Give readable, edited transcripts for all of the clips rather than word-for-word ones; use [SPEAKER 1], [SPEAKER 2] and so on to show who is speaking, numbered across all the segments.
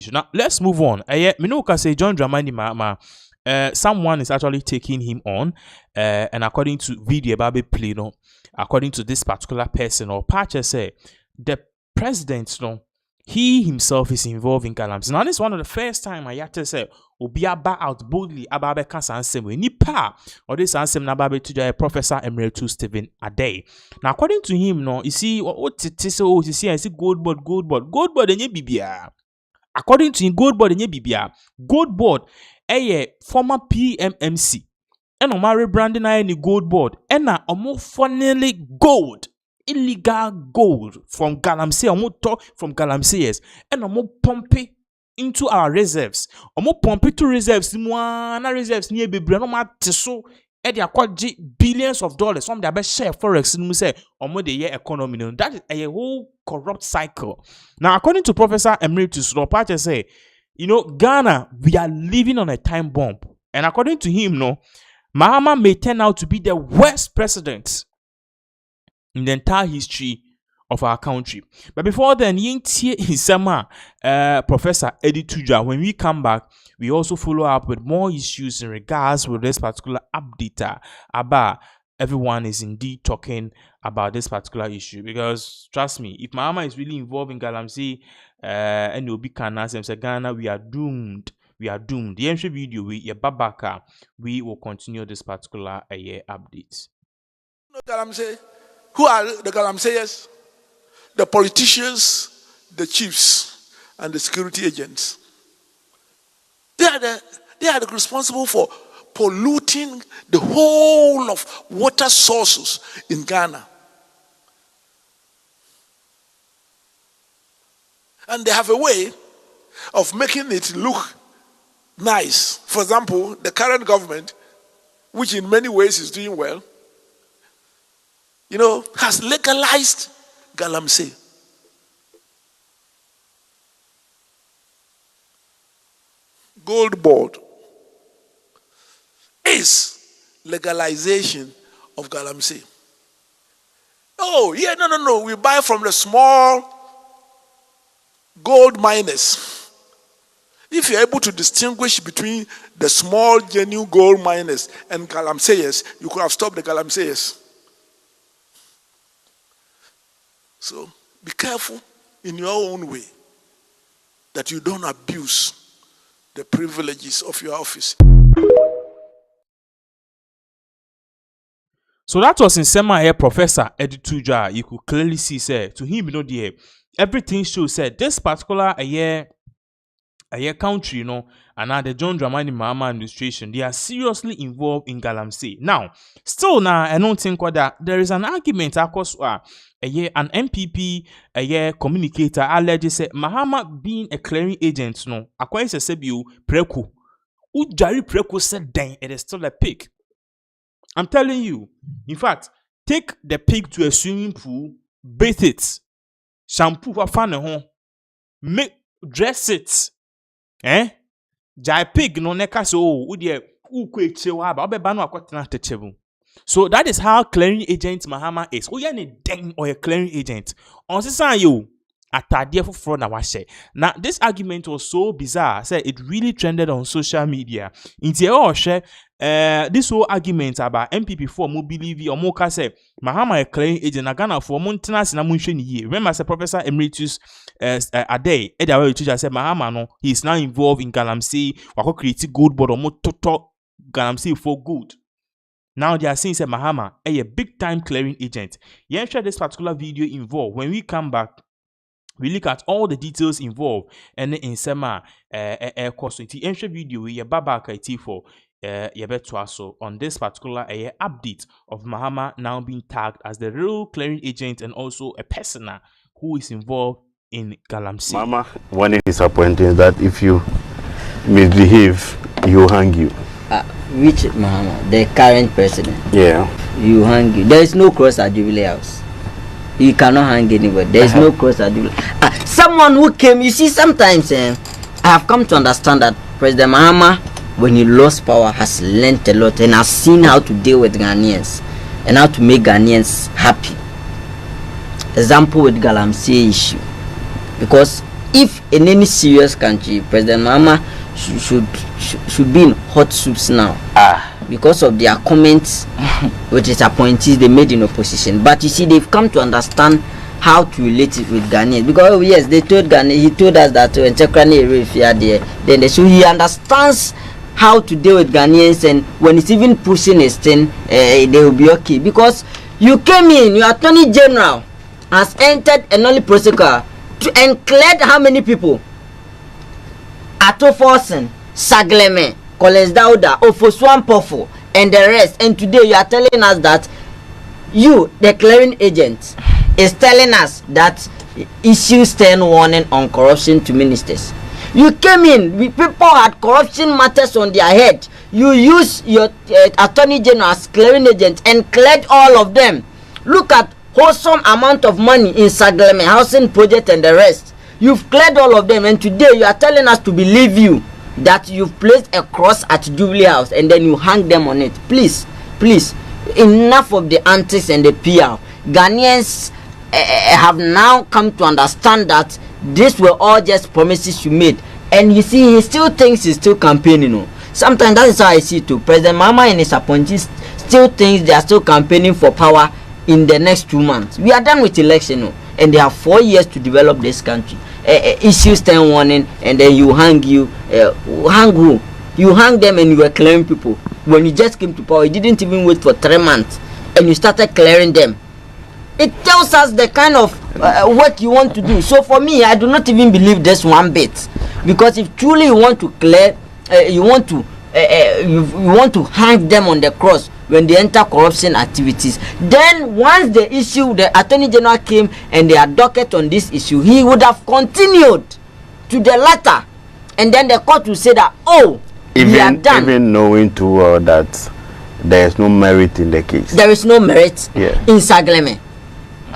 [SPEAKER 1] Now let's move on. Me know say John Dramani Mahama. Someone is actually taking him on, and according to video Babe Plano, according to this particular person or Pacha say the president, he himself is involved in Galamsey. Now this is one of the first time I had to say Obi aba out boldly ababe kasa ansem we nipa or this ansem na babe to Professor Emeritus Stephen Adai. Now according to him, you see what it is, I see GoldBod enye bibia. According to him, GoldBod enye bibia. GoldBod former PMMC. And Omar rebranding any GoldBod. And na omo funnily gold. Illegal gold from Galamsey. Omo talk from Galamseyers. And omo pump into our reserves. Omo pump to reserves. Mwana reserves near bebre. No ma teso. E dey akwaji billions of dollars. Some dey be share forex. No say omo the year economy. That is a whole corrupt cycle. Now according to Professor Emeritus Ropache say, Ghana, we are living on a time bomb. And according to him, Mahama may turn out to be the worst president in the entire history of our country. But before then, Professor Eddie Tuja, when we come back, we also follow up with more issues in regards with this particular update about everyone is indeed talking about this particular issue. Because trust me, if Mahama is really involved in Galamsey and you'll be say Ghana, we are doomed. We are doomed. The entry video we will continue this particular update.
[SPEAKER 2] Galamsey, who are the Galamseyers? The politicians, the chiefs, and the security agents. They are responsible for polluting the whole of water sources in Ghana. And they have a way of making it look nice. For example, the current government, which in many ways is doing well, has legalized Galamsey. GoldBod is legalization of Galamsey. Oh, yeah, no. We buy from the small gold miners. If you're able to distinguish between the small genuine gold miners and Galamseyers, you could have stopped the Galamseyers. So be careful in your own way that you don't abuse the privileges of your office.
[SPEAKER 1] So that was in Sema here, Professor Eddie Tuja. You could clearly see, to him, everything shows this particular country, and now the John Dramani Mahama administration, they are seriously involved in Galamsey. Now, still I don't think that there is an argument across an MPP communicator alleges Mahama being a clearing agent, according to Sebiu Preku. Ujari Preku said then it is still a pig. I'm telling you. In fact, take the pig to a swimming pool, bathe it, shampoo for fun, dress it. Jai pig no neka so so that is how clearing agent Mahama is. Or a clearing agent. On you now this argument was so bizarre. It really trended on social media. This whole argument about MPP4 mo believe or mo say Mahama a clearing agent na Ghana for maintenance na munhwe here. Remember say Professor Emeritus Adai Edawe teacher said Mahama no he is now involved in Galamsey wako create GoldBod or mo toto Galamsey for good. Now they are saying say Mahama a big time clearing agent. Yeah, share this particular video involved. When we come back, we look at all the details involved and in Sema course entry video we babaka for so on this particular update of Mahama now being tagged as the real clearing agent and also a person who is involved in Galamsey.
[SPEAKER 3] Mama, one disappointing that if you misbehave, you hang you.
[SPEAKER 4] Which Mahama? The current president?
[SPEAKER 3] Yeah.
[SPEAKER 4] You hang you. There is no cross at Jubilee House. You cannot hang anybody. There is no cross at Jubilee. Someone who came, you see, sometimes I have come to understand that President Mahama, when he lost power, has learnt a lot and has seen how to deal with Ghanaians and how to make Ghanaians happy. Example with Galamsey issue. Because if in any serious country, President Mahama should be in hot soups now. Because of their comments with his appointees they made in opposition. But you see, they've come to understand how to relate it with Ghanaians. Because yes, they told Ghana, he told us that when if you are there, then so he understands how to deal with Ghanaians, and when he's even pushing his thing, they will be okay. Because you came in, your Attorney General has entered a only prosecutor and cleared how many people? Ato Forsen, Sagleme, Collins Dauda, Ofoswan Pofo, and the rest. And today you are telling us that you, the clearing agent, is telling us that issue 10 warning on corruption to ministers. You came in, people had corruption matters on their head. You use your Attorney General as clearing agent and cleared all of them. Look at wholesome amount of money in Sagleme, housing project and the rest. You've cleared all of them, and today you are telling us to believe you that you've placed a cross at Jubilee House and then you hang them on it. Please, enough of the antics and the PR. Ghanaians have now come to understand that these were all just promises you made. And you see, he still thinks he's still campaigning. Sometimes that is how I see it too. President Mahama and his appointees still thinks they are still campaigning for power in the next 2 months. We are done with election, and they have 4 years to develop this country. Issues 10 warning, and then you hang hang who? You hang them, and you were clearing people. When you just came to power, you didn't even wait for 3 months, and you started clearing them. It tells us the kind of work you want to do. So for me, I do not even believe this one bit, because if truly you want to clear, you want to hang them on the cross when they enter corruption activities, then once the issue, the Attorney General came and they are docket on this issue, he would have continued to the latter, and then the court will say that, we are done.
[SPEAKER 3] Even knowing too well that there is no merit in the case.
[SPEAKER 4] There is no merit in Sagleme.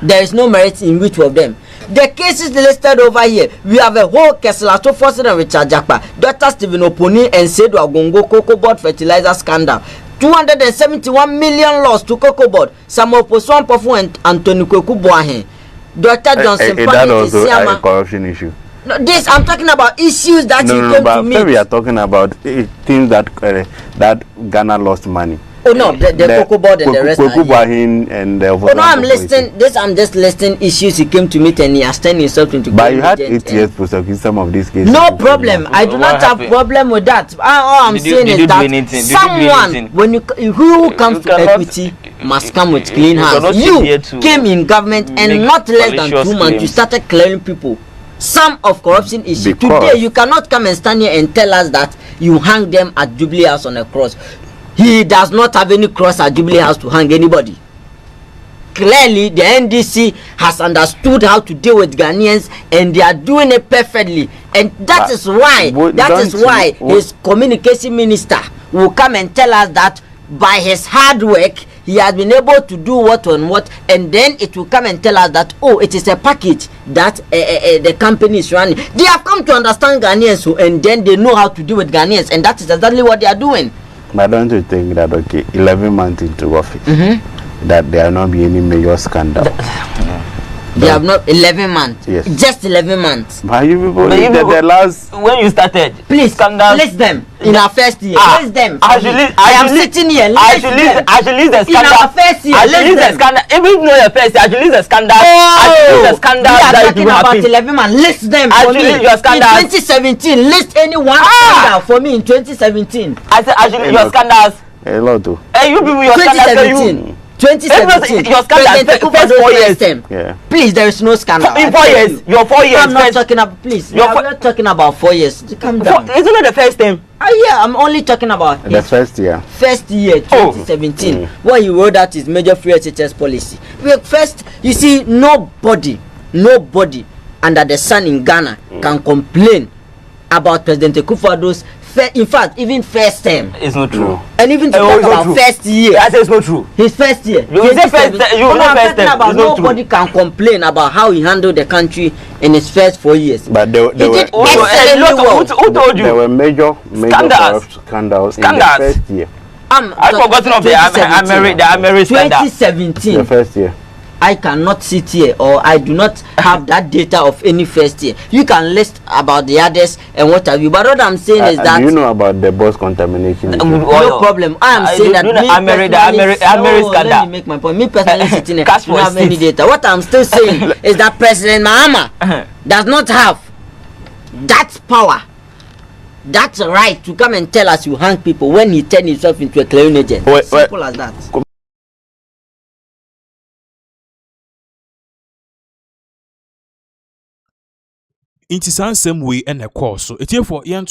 [SPEAKER 4] There is no merit in which of them. The cases listed over here, we have a whole Kesla to Forsen and Richard Jakpa, Dr. Stephen Oponi and Sedu Agongo GoldBod fertilizer scandal. 271 million loss to GoldBod. Samuel Poswan Pofu and Anthony Kweku Boahen. Dr. Johnson
[SPEAKER 3] that also a corruption issue.
[SPEAKER 4] No, this I'm talking about issues that he came to meet.
[SPEAKER 3] We are talking about things that Ghana lost money.
[SPEAKER 4] Oh no, the GoldBod and the rest.
[SPEAKER 3] And
[SPEAKER 4] I'm listing this. I'm just listing issues he came to meet, and he has turned himself into.
[SPEAKER 3] But you had 8 years to prosecute some of these cases.
[SPEAKER 4] No problem. I do not have problem with that. All I'm saying is that someone, when who comes to equity, must come with clean hands. You came in government, and not less than 2 months, you started clearing people. Some of corruption issues. Today, you cannot come and stand here and tell us that you hang them at Jubilee House on a cross. He does not have any cross at Jubilee House to hang anybody. Clearly, the NDC has understood how to deal with Ghanaians, and they are doing it perfectly. And that is why his communication minister will come and tell us that by his hard work, he has been able to do what, and then it will come and tell us that, it is a package that the company is running. They have come to understand Ghanaians, and then they know how to deal with Ghanaians, and that is exactly what they are doing.
[SPEAKER 3] But don't you think that 11 months into office, that there will not be any major scandal?
[SPEAKER 4] They have not 11 months.
[SPEAKER 3] Yes.
[SPEAKER 4] Just 11 months.
[SPEAKER 3] But you people, the last
[SPEAKER 5] when you started,
[SPEAKER 4] please list them in our first year. List them. I am sitting here.
[SPEAKER 5] I should list the scandal.
[SPEAKER 4] In our first year,
[SPEAKER 5] list the scandal. Even though your first year, I should list the scandal. I should list the scandal.
[SPEAKER 4] We are talking about 11 months. List them for me.
[SPEAKER 5] Your scandals.
[SPEAKER 4] In 2017, list any one scandal for me in 2017.
[SPEAKER 5] I said, actually, your scandals.
[SPEAKER 3] A lot too.
[SPEAKER 5] Hey, you people, your scandals.
[SPEAKER 4] 2017,
[SPEAKER 5] your scandal first 4 years.
[SPEAKER 3] Yeah.
[SPEAKER 4] Please, there is no scandal.
[SPEAKER 5] In 4 years, your 4 years.
[SPEAKER 4] I'm not talking about. Please, we are not talking about 4 years. Calm down.
[SPEAKER 5] Isn't it the first time?
[SPEAKER 4] Yeah, I'm only talking about
[SPEAKER 3] the first year.
[SPEAKER 4] First year, 2017. What he wrote out is major free SHS policy. First, you see, nobody under the sun in Ghana can complain about President Akufo-Addo's. In fact, even first term.
[SPEAKER 5] It's not true.
[SPEAKER 4] And even to talk about first year.
[SPEAKER 5] I say it's not true.
[SPEAKER 4] His first year.
[SPEAKER 5] You say first term.
[SPEAKER 4] Nobody can complain about how he handled the country in his first 4 years.
[SPEAKER 3] But there were
[SPEAKER 5] who told you?
[SPEAKER 3] There were major scandals in the first year.
[SPEAKER 5] I've forgotten of the American scandal.
[SPEAKER 4] 2017.
[SPEAKER 3] The first year.
[SPEAKER 4] I cannot sit here, or I do not have that data of any first year. You can list about the others and what have you. But what I'm saying is that
[SPEAKER 3] do you know about the bus contamination?
[SPEAKER 4] no problem. I am saying that let me make my point. Me personally sitting here, don't have any data. What I'm still saying is that President Mahama does not have that power, that right to come and tell us you hang people when he turned himself into a clearing agent. Simple as that.
[SPEAKER 1] Inti san same way and a course. So it's here for